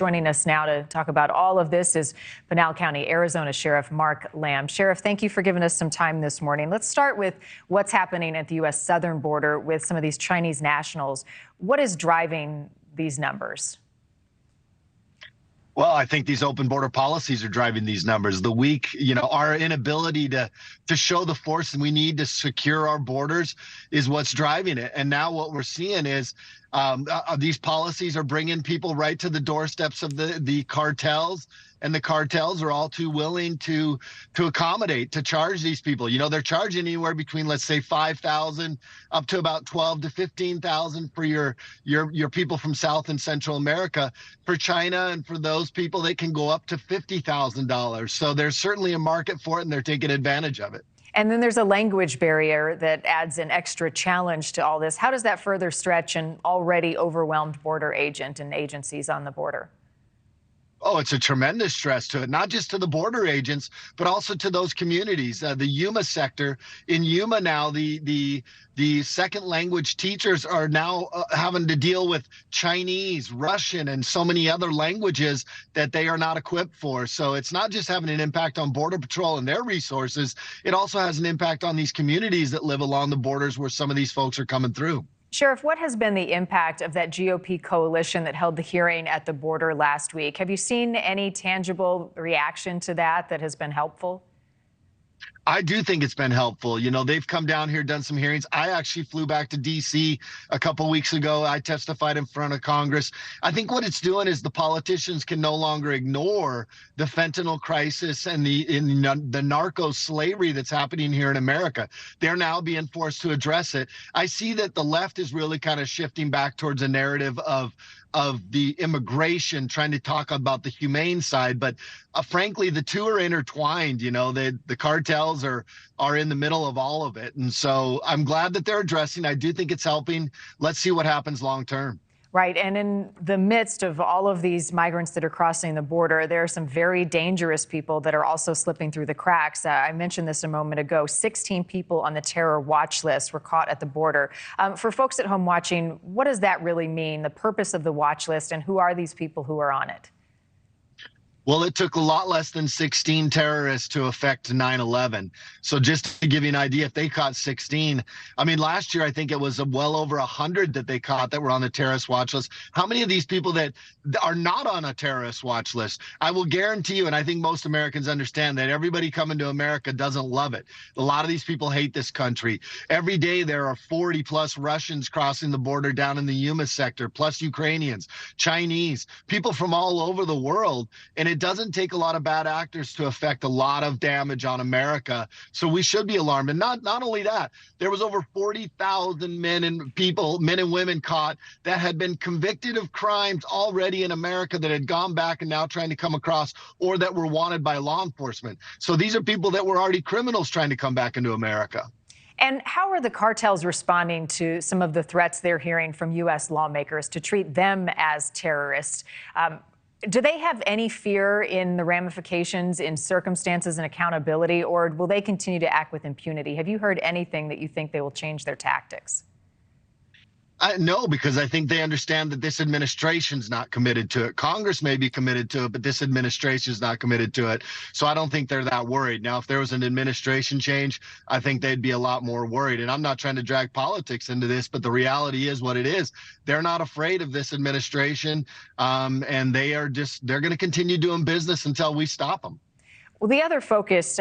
Joining us now to talk about all of this is Pinal County, Arizona Sheriff Mark Lamb. Sheriff, thank you for giving us some time this morning. Let's start with what's happening at the U.S. southern border with some of these Chinese nationals. What is driving these numbers? Well, I think these open border policies are driving these numbers. Our inability to show the force we need to secure our borders is what's driving it. And now what we're seeing is these policies are bringing people right to the doorsteps of the cartels. And the cartels are all too willing to accommodate, to charge these people. You know, they're charging anywhere between, let's say, $5,000 up to about $12,000 to $15,000 for your people from South and Central America. For China and for those people, they can go up to $50,000. So there's certainly a market for it, and they're taking advantage of it. And then there's a language barrier that adds an extra challenge to all this. How does that further stretch an already overwhelmed border agent and agencies on the border? Oh, it's a tremendous stress to it, not just to the border agents, but also to those communities. The Yuma sector, in Yuma now, the second language teachers are now having to deal with Chinese, Russian, and so many other languages that they are not equipped for. So it's not just having an impact on Border Patrol and their resources. It also has an impact on these communities that live along the borders where some of these folks are coming through. Sheriff, what has been the impact of that GOP coalition that held the hearing at the border last week? Have you seen any tangible reaction to that has been helpful? I do think it's been helpful. You know, they've come down here, done some hearings. I actually flew back to D.C. a couple of weeks ago. I testified in front of Congress. I think what it's doing is the politicians can no longer ignore the fentanyl crisis and the narco slavery that's happening here in America. They're now being forced to address it. I see that the left is really kind of shifting back towards a narrative of the immigration, trying to talk about the humane side. But frankly, the two are intertwined. You know, the cartels are in the middle of all of it. And so I'm glad that they're addressing. I do think it's helping. Let's see what happens long term. Right. And in the midst of all of these migrants that are crossing the border, there are some very dangerous people that are also slipping through the cracks. I mentioned this a moment ago. 16 people on the terror watch list were caught at the border. For folks at home watching, what does that really mean, the purpose of the watch list, and who are these people who are on it? Well, it took a lot less than 16 terrorists to affect 9/11. So just to give you an idea, if they caught 16, I mean, last year, I think it was well over 100 that they caught that were on the terrorist watch list. How many of these people that are not on a terrorist watch list? I will guarantee you, and I think most Americans understand that everybody coming to America doesn't love it. A lot of these people hate this country. Every day, there are 40 plus Russians crossing the border down in the Yuma sector, plus Ukrainians, Chinese, people from all over the world. And it doesn't take a lot of bad actors to affect a lot of damage on America. So we should be alarmed. And not only that, there was over 40,000 men and women caught that had been convicted of crimes already in America that had gone back and now trying to come across, or that were wanted by law enforcement. So these are people that were already criminals trying to come back into America. And how are the cartels responding to some of the threats they're hearing from U.S. lawmakers to treat them as terrorists? Do they have any fear in the ramifications, in circumstances and accountability, or will they continue to act with impunity? Have you heard anything that you think they will change their tactics? No, because I think they understand that this administration's not committed to it. Congress may be committed to it, but this administration's not committed to it. So I don't think they're that worried. Now, if there was an administration change, I think they'd be a lot more worried. And I'm not trying to drag politics into this, but the reality is what it is. They're not afraid of this administration, and they're going to continue doing business until we stop them. Well, the other focus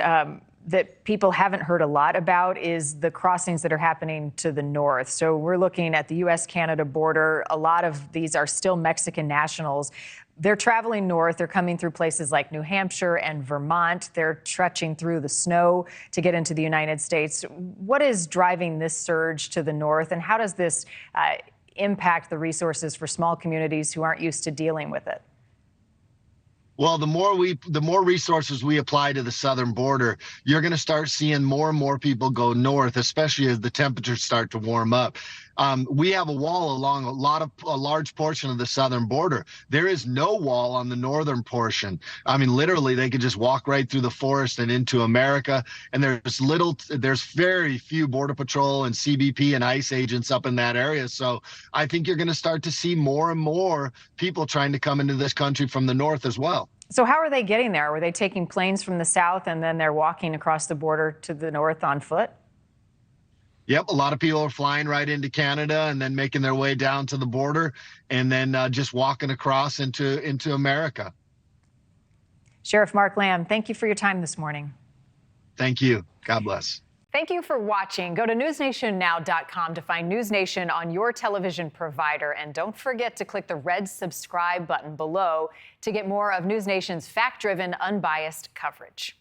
that people haven't heard a lot about is the crossings that are happening to the north. So we're looking at the U.S.-Canada border. A lot of these are still Mexican nationals. They're traveling north. They're coming through places like New Hampshire and Vermont. They're trudging through the snow to get into the United States. What is driving this surge to the north, and how does this impact the resources for small communities who aren't used to dealing with it? Well, the more resources we apply to the southern border, you're going to start seeing more and more people go north, especially as the temperatures start to warm up. We have a wall along a large portion of the southern border. There is no wall on the northern portion. I mean, literally, they could just walk right through the forest and into America. And there's very few Border Patrol and CBP and ICE agents up in that area. So I think you're going to start to see more and more people trying to come into this country from the north as well. So how are they getting there? Were they taking planes from the south and then they're walking across the border to the north on foot? Yep, a lot of people are flying right into Canada and then making their way down to the border and then just walking across into America. Sheriff Mark Lamb, thank you for your time this morning. Thank you. God bless. Thank you for watching. Go to newsnationnow.com to find NewsNation on your television provider. And don't forget to click the red subscribe button below to get more of NewsNation's fact-driven, unbiased coverage.